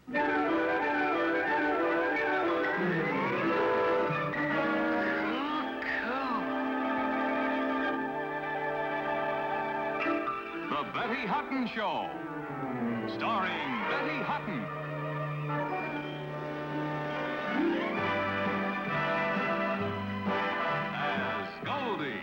The Betty Hutton Show, starring Betty Hutton. As Goldie.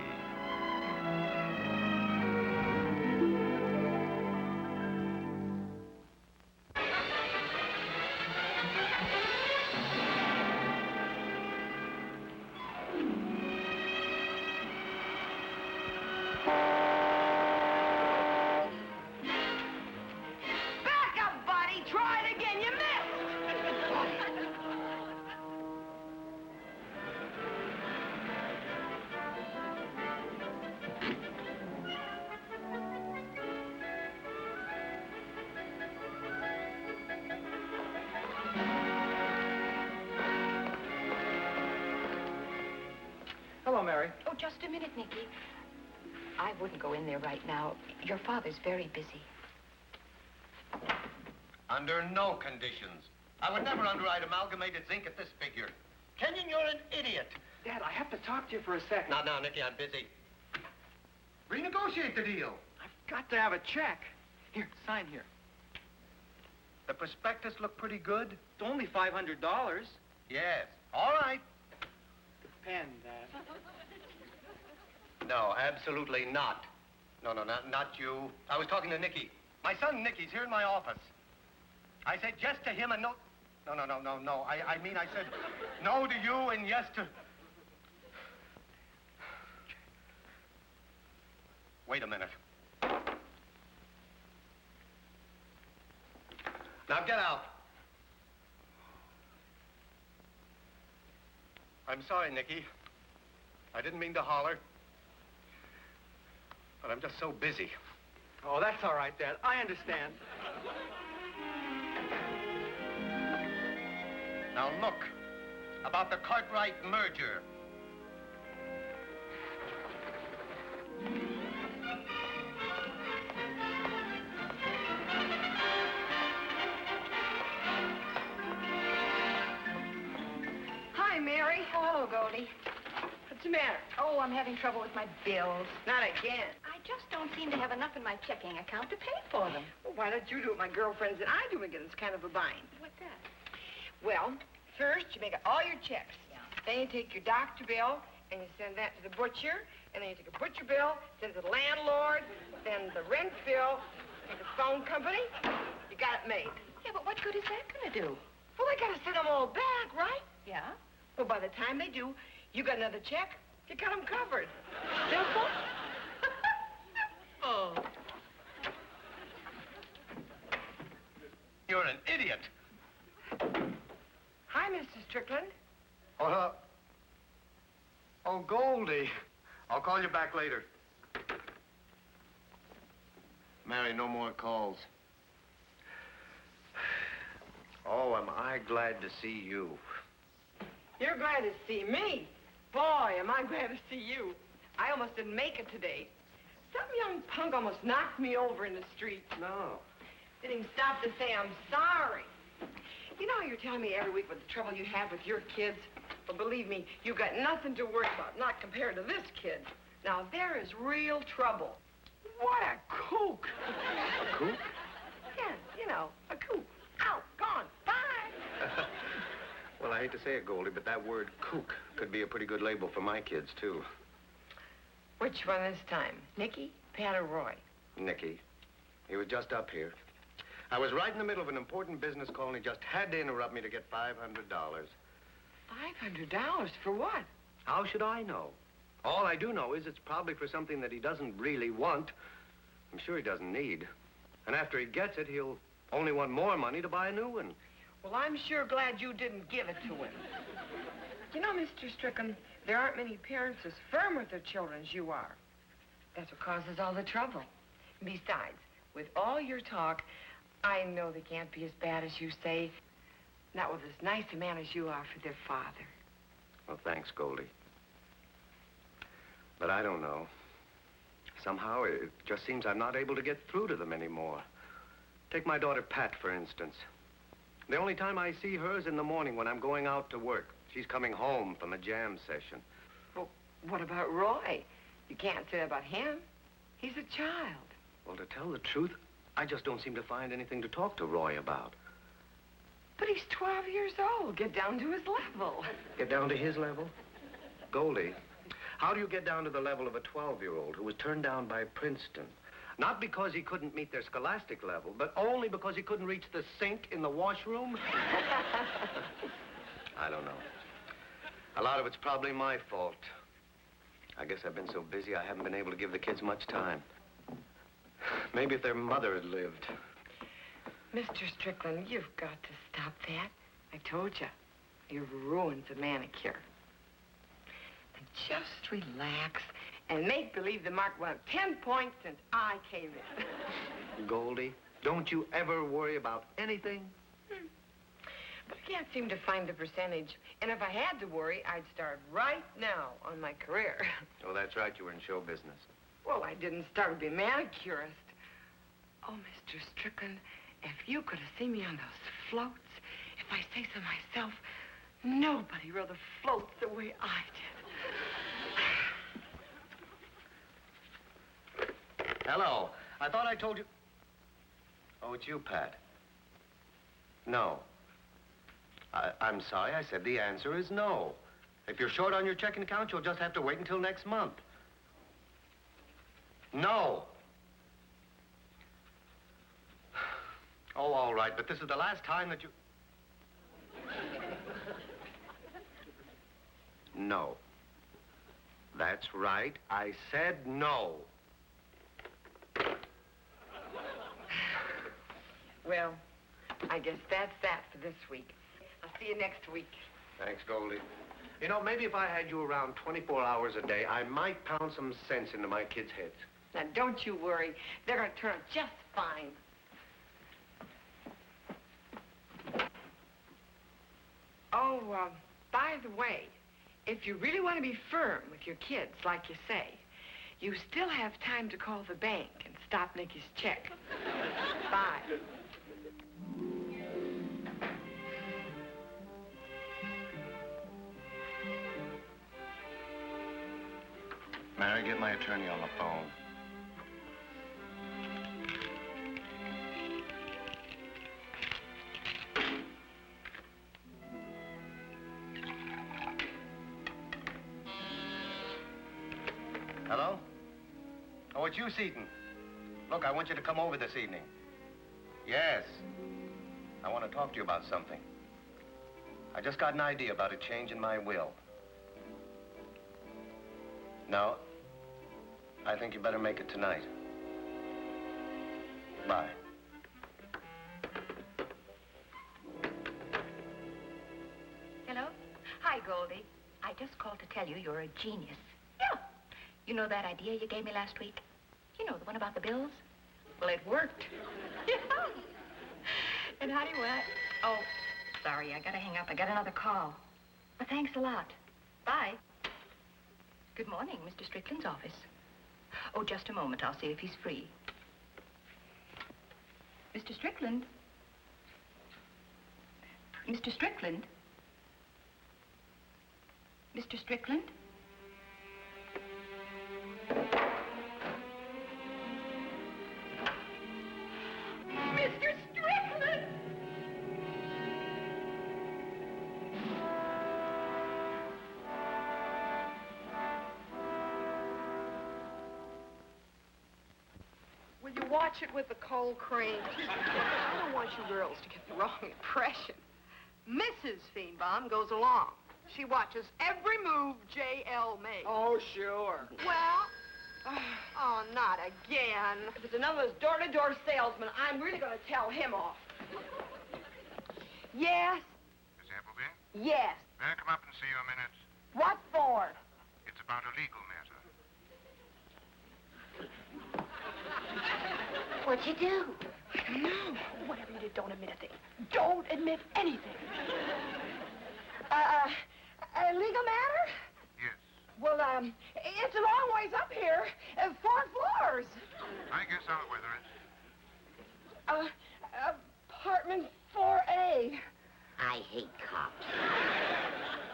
Hello, Mary. Oh, just a minute, Nicky. I wouldn't go in there right now. Your father's very busy. Under no conditions. I would never underwrite Amalgamated Zinc at this figure. Kenyon, you're an idiot. Dad, I have to talk to you for a second. Now, Nicky, I'm busy. Renegotiate the deal. I've got to have a check. Here, sign here. The prospectus looked pretty good. It's only $500. Yes. All right. Pen, Dad. No, absolutely not. No, not you. I was talking to Nicky. My son Nicky's here in my office. I said yes to him and no. No. I mean, I said no to you and yes to... Wait a minute. Now get out. I'm sorry, Nicky. I didn't mean to holler. But I'm just so busy. Oh, that's all right, Dad. I understand. Now look, about the Cartwright merger. Hi, Mary. Oh, hello, Goldie. What's the matter? Oh, I'm having trouble with my bills. Not again. I just don't seem to have enough in my checking account to pay for them. Well, why don't you do what my girlfriends and I do again? It's kind of a bind. What's that? Well, first you make all your checks. Yeah. Then you take your doctor bill and you send that to the butcher. And then you take a butcher bill, send it to the landlord, then the rent bill, to the phone company. You got it made. Yeah, but what good is that going to do? Well, they got to send them all back, right? Yeah? Well, by the time they do, you got another check. You got them covered. Simple. Oh. You're an idiot. Hi, Mr. Strickland. Oh, Goldie. I'll call you back later. Mary, no more calls. Oh, am I glad to see you. You're glad to see me. Boy, am I glad to see you. I almost didn't make it today. Some young punk almost knocked me over in the street. No. Didn't even stop to say I'm sorry. You know, you're telling me every week what the trouble you have with your kids. Well, believe me, you got nothing to worry about, not compared to this kid. Now, there is real trouble. What a kook. A kook? Yes, you know, a kook. Out, gone, bye. Well, I hate to say it, Goldie, but that word kook could be a pretty good label for my kids, too. Which one this time? Nicky, Pat, or Roy? Nicky. He was just up here. I was right in the middle of an important business call, and he just had to interrupt me to get $500. $500 for what? How should I know? All I do know is it's probably for something that he doesn't really want. I'm sure he doesn't need. And after he gets it, he'll only want more money to buy a new one. Well, I'm sure glad you didn't give it to him. You know, Mr. Strickland, there aren't many parents as firm with their children as you are. That's what causes all the trouble. Besides, with all your talk, I know they can't be as bad as you say. Not with as nice a man as you are for their father. Well, thanks, Goldie. But I don't know. Somehow, it just seems I'm not able to get through to them anymore. Take my daughter, Pat, for instance. The only time I see her is in the morning when I'm going out to work. She's coming home from a jam session. Well, what about Roy? You can't say about him. He's a child. Well, to tell the truth, I just don't seem to find anything to talk to Roy about. But he's 12 years old. Get down to his level. Get down to his level? Goldie, how do you get down to the level of a 12-year-old who was turned down by Princeton? Not because he couldn't meet their scholastic level, but only because he couldn't reach the sink in the washroom? I don't know. A lot of it's probably my fault. I guess I've been so busy I haven't been able to give the kids much time. Maybe if their mother had lived. Mr. Strickland, you've got to stop that. I told you, you've ruined the manicure. And just relax and make believe the mark went up 10 points since I came in. Goldie, don't you ever worry about anything? But I can't seem to find the percentage. And if I had to worry, I'd start right now on my career. Oh, that's right. You were in show business. Well, I didn't start to be a manicurist. Oh, Mr. Strickland, if you could have seen me on those floats, if I say so myself, nobody rode the floats the way I did. Hello. I thought I told you... Oh, it's you, Pat. No. I'm sorry. I said the answer is no. If you're short on your checking account, you'll just have to wait until next month. No. Oh, all right, but this is the last time that you... No. That's right. I said no. Well, I guess that's that for this week. I'll see you next week. Thanks, Goldie. You know, maybe if I had you around 24 hours a day, I might pound some sense into my kids' heads. Now, don't you worry. They're going to turn out just fine. Oh, by the way, if you really want to be firm with your kids, like you say, you still have time to call the bank and stop Nicky's check. Bye. Mary, get my attorney on the phone. Hello? Oh, it's you, Seaton. Look, I want you to come over this evening. Yes. I want to talk to you about something. I just got an idea about a change in my will. No, I think you better make it tonight. Bye. Hello? Hi, Goldie. I just called to tell you you're a genius. Yeah. You know that idea you gave me last week? You know, the one about the bills? Well, it worked. Yeah. And how do you went? Oh, sorry, I gotta hang up. I got another call. Well, thanks a lot. Bye. Good morning, Mr. Strickland's office. Oh, just a moment. I'll see if he's free. Mr. Strickland? Mr. Strickland? Mr. Strickland? Mr. Strickland! Will you watch it with the cold cream? I don't want you girls to get the wrong impression. Mrs. Fienbaum goes along. She watches every move J.L. makes. Oh, sure. Well, oh, not again. If it's another door-to-door salesman, I'm really going to tell him off. Yes, Miss Appleby, yes. may I come up and see you a minute? What for? It's about a legal matter. What'd you do? No, whatever you did, don't admit a thing. Don't admit anything. A legal matter? Yes. Well, it's a long ways up here. 4 floors. I guess I'll weather it. Apartment 4A. I hate cops.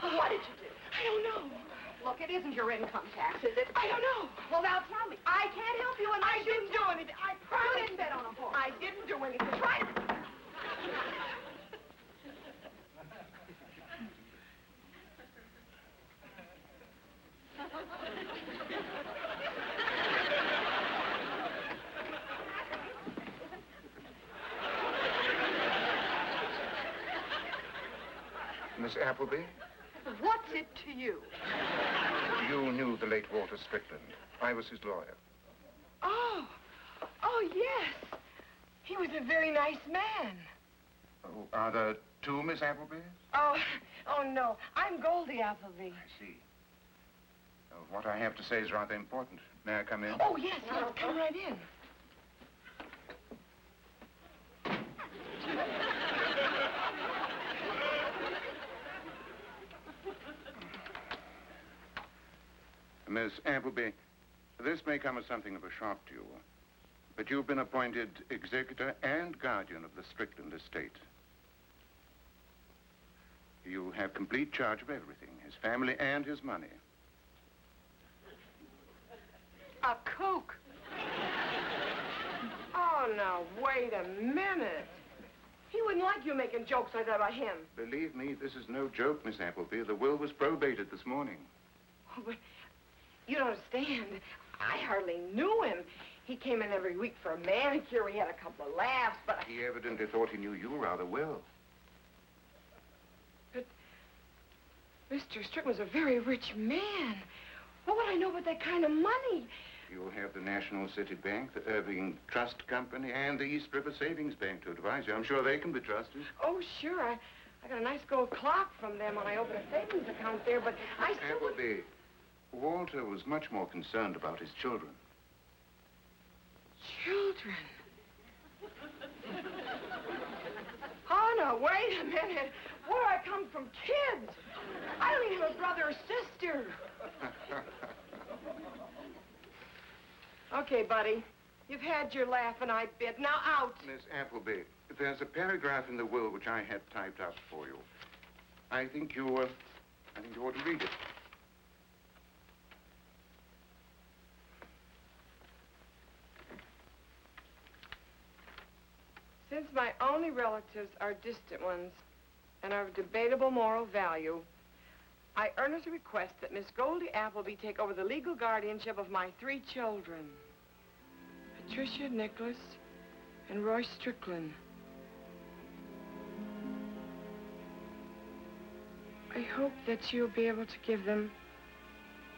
What did you do? I don't know. Look, it isn't your income tax, is it? I don't know. Well, now tell me. I can't help you unless you didn't do anything. I promise. You didn't bet on a horse. I didn't do anything. Try it. Miss Appleby, What's it to you? you knew the late Walter Strickland. I was his lawyer. Oh, yes. He was a very nice man. Oh, are there two Miss Applebys? Oh, no. I'm Goldie Appleby. I see. What I have to say is rather important. May I come in? Oh, yes, come right in. Miss Appleby, this may come as something of a shock to you, but you've been appointed executor and guardian of the Strickland estate. You have complete charge of everything, his family and his money. A kook. Oh, now, wait a minute. He wouldn't like you making jokes like that about him. Believe me, this is no joke, Miss Appleby. The will was probated this morning. Oh, but you don't understand. I hardly knew him. He came in every week for a manicure. We had a couple of laughs, but He evidently thought he knew you rather well. Mr. Strickland's a very rich man. What would I know about that kind of money? You'll have the National City Bank, the Irving Trust Company, and the East River Savings Bank to advise you. I'm sure they can be trusted. Oh, sure. I got a nice gold clock from them when I opened a savings account there, but I still... Appleby, Walter was much more concerned about his children. Children? Oh, no, wait a minute. Where do I come from kids? I don't even have a brother or sister. Okay, buddy. You've had your laugh and I bid. Now out. Miss Appleby, there's a paragraph in the will which I had typed up for you. I think you ought to read it. Since my only relatives are distant ones and are of debatable moral value, I earnestly request that Miss Goldie Appleby take over the legal guardianship of my 3 children, Patricia, Nicholas, and Roy Strickland. I hope that you'll be able to give them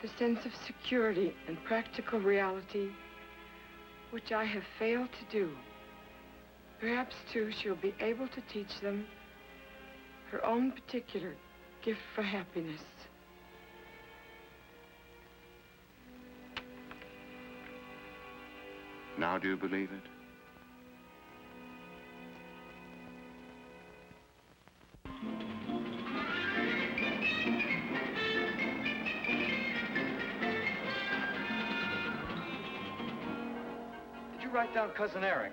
the sense of security and practical reality which I have failed to do. Perhaps, too, she'll be able to teach them her own particular gift for happiness. Now do you believe it? Did you write down Cousin Eric?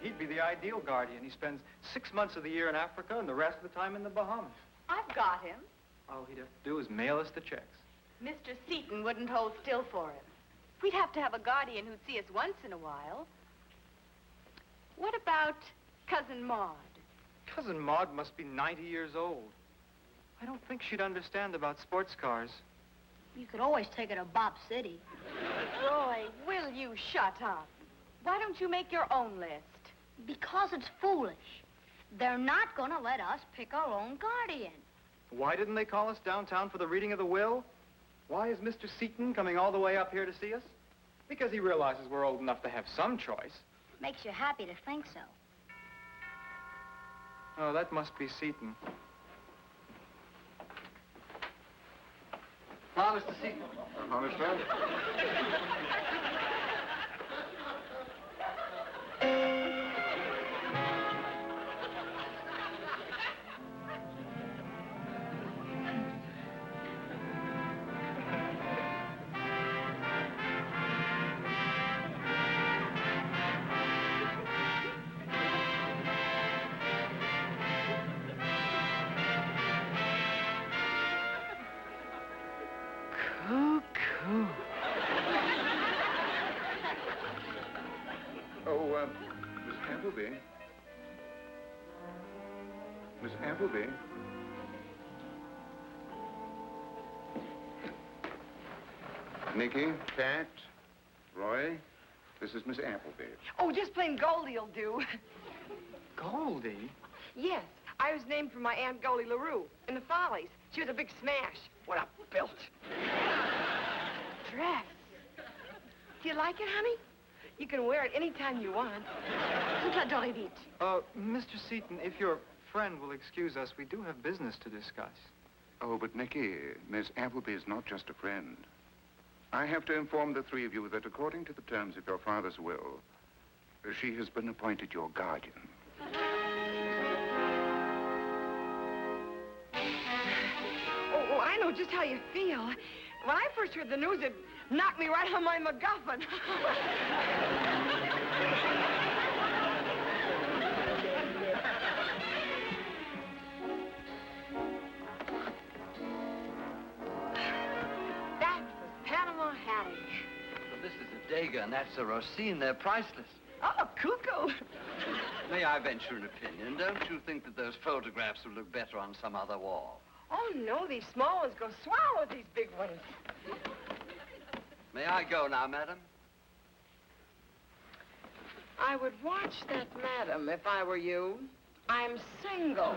He'd be the ideal guardian. He spends 6 months of the year in Africa and the rest of the time in the Bahamas. I've got him. All he'd have to do is mail us the checks. Mr. Seaton wouldn't hold still for him. We'd have to have a guardian who'd see us once in a while. What about Cousin Maud? Cousin Maud must be 90 years old. I don't think she'd understand about sports cars. You could always take her to Bob City. Roy, will you shut up? Why don't you make your own list? Because it's foolish. They're not going to let us pick our own guardian. Why didn't they call us downtown for the reading of the will? Why is Mr. Seaton coming all the way up here to see us? Because he realizes we're old enough to have some choice. Makes you happy to think so. Oh, that must be Seaton. Ah, Mr. Seaton. Understand? Oh, Miss Appleby. Miss Appleby. Nicky, Pat, Roy, this is Miss Appleby. Oh, just plain Goldie'll do. Goldie? Yes, I was named for my Aunt Goldie LaRue in the Follies. She was a big smash. What a built. Dress. Do you like it, honey? You can wear it any time you want. Tout adoré vite. Mr. Seaton, if your friend will excuse us, we do have business to discuss. Oh, but Nicky, Miss Appleby is not just a friend. I have to inform the three of you that according to the terms of your father's will, she has been appointed your guardian. Oh, I know just how you feel. When I first heard the news, it knocked me right on my MacGuffin. That was Panama Hattie. Well, this is a Degas, and that's a Rosine. They're priceless. Oh, cuckoo. May I venture an opinion? Don't you think that those photographs will look better on some other wall? Oh, no, these small ones go swell with these big ones. May I go now, madam? I would watch that madam if I were you. I'm single.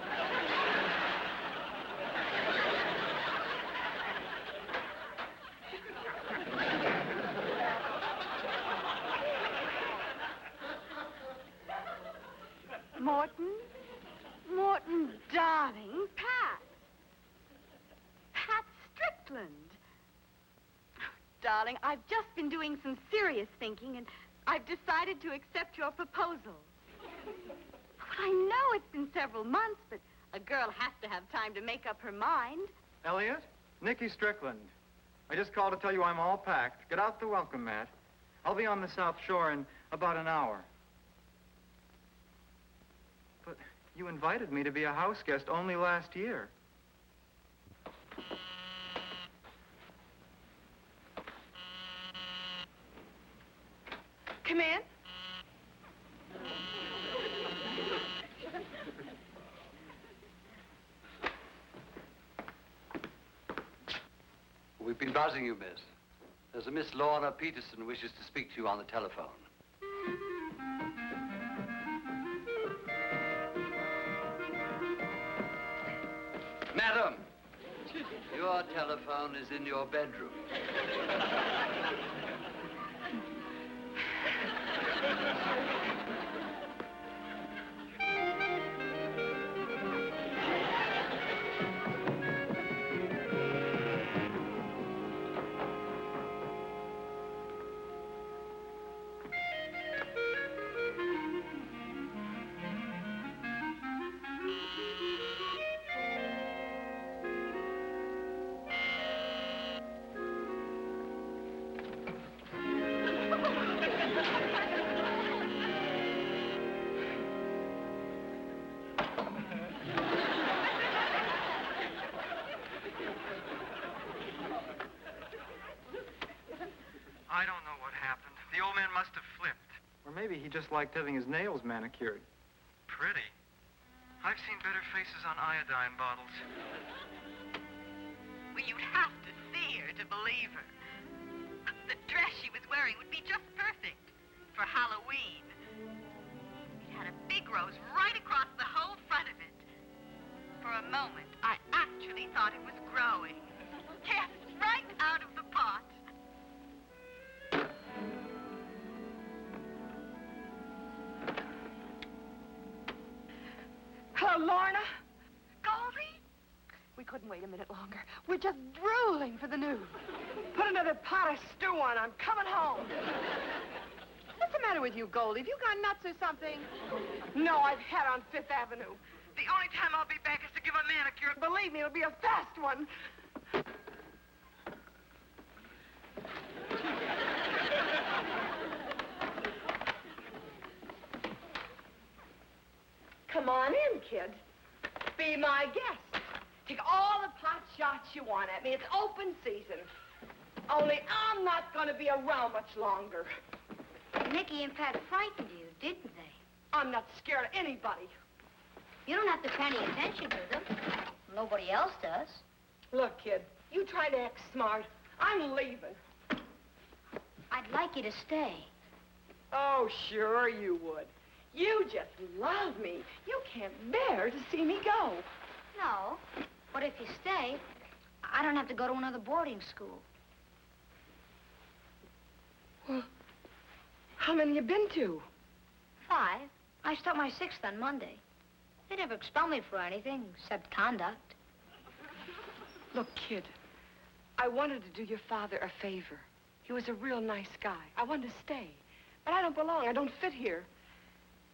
Morton, darling, Pat. Pat Strickland. Darling, I've just been doing some serious thinking, and I've decided to accept your proposal. Well, I know it's been several months, but a girl has to have time to make up her mind. Elliot? Nicky Strickland. I just called to tell you I'm all packed. Get out the welcome mat. I'll be on the South Shore in about an hour. But you invited me to be a house guest only last year. Come in. We've been buzzing you, miss. There's a Miss Lorna Peterson who wishes to speak to you on the telephone. Madam, your telephone is in your bedroom. I don't know what happened. The old man must have flipped. Or maybe he just liked having his nails manicured. Pretty. I've seen better faces on iodine bottles. Well, you'd have to see her to believe her. The dress she was wearing would be just perfect for Halloween. It had a big rose right across the whole front of it. For a moment, I actually thought it was growing. Yes, right out of the pot. Hello, Lorna. Goldie? We couldn't wait a minute longer. We're just drooling for the news. Put another pot of stew on. I'm coming home. What's the matter with you, Goldie? Have you gone nuts or something? No, I've had on Fifth Avenue. The only time I'll be back is to give a manicure. Believe me, it'll be a fast one. Come on in, kid. Be my guest. Take all the pot shots you want at me. It's open season. Only I'm not going to be around much longer. Nicky, Nicky and Pat frightened you, didn't they? I'm not scared of anybody. You don't have to pay any attention to them. Nobody else does. Look, kid, you try to act smart. I'm leaving. I'd like you to stay. Oh, sure you would. You just love me. You can't bear to see me go. No, but if you stay, I don't have to go to another boarding school. Well, how many you been to? 5. I start my 6th on Monday. They never expel me for anything except conduct. Look, kid, I wanted to do your father a favor. He was a real nice guy. I wanted to stay, but I don't belong. I don't fit here.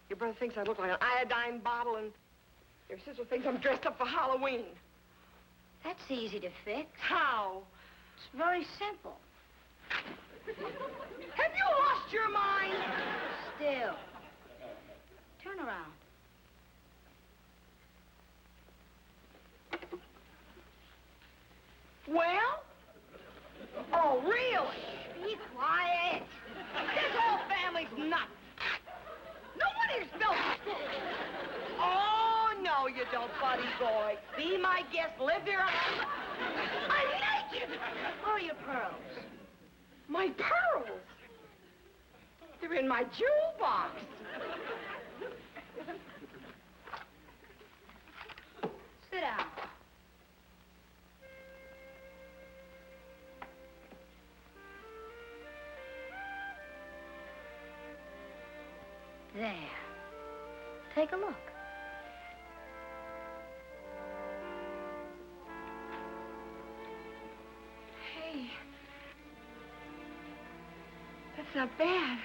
Your brother thinks I look like an iodine bottle, and your sister thinks I'm dressed up for Halloween. That's easy to fix. How? It's very simple. Have you lost your mind? Still. Turn around. Well? Oh, really? Be quiet. This whole family's nuts. No wonder you're spilled. Oh, no, you don't, buddy boy. Be my guest. Live here. I'm naked. Where are your pearls? My pearls? They're in my jewel box. Sit down. There. Take a look. Hey. That's not bad.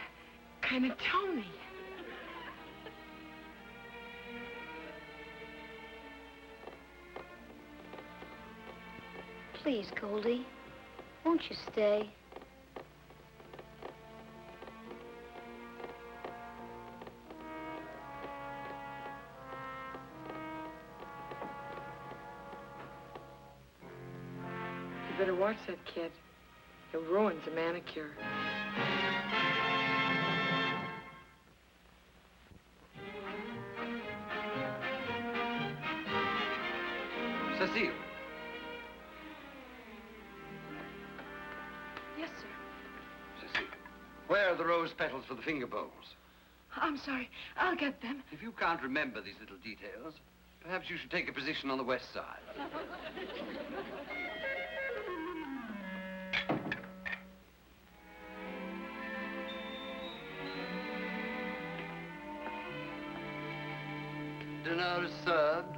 Kind of Tony. Please, Goldie, won't you stay? You better watch that kid. He'll ruin the manicure. Cecile. Yes, sir. Cecile. Where are the rose petals for the finger bowls? I'm sorry. I'll get them. If you can't remember these little details, perhaps you should take a position on the west side. Dinner is served.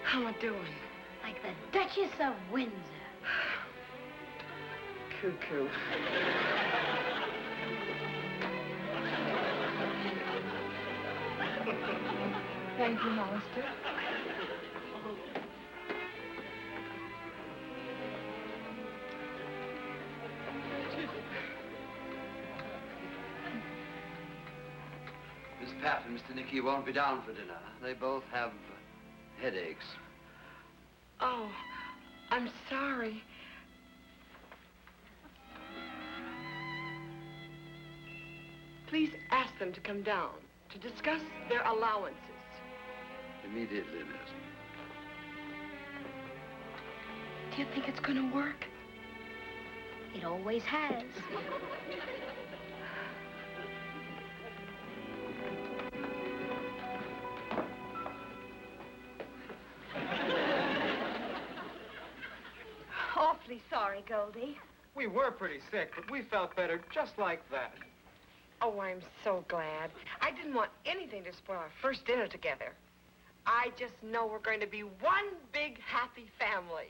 How am I doing? Like the Duchess of Windsor. Cuckoo. Thank you, Hollister. Miss Pat and Mr. Nicky won't be down for dinner. They both have headaches. Oh, I'm sorry. Please ask them to come down to discuss their allowances. Immediately, miss. Do you think it's going to work? It always has. Awfully sorry, Goldie. We were pretty sick, but we felt better just like that. Oh, I'm so glad. I didn't want anything to spoil our first dinner together. I just know we're going to be one big happy family.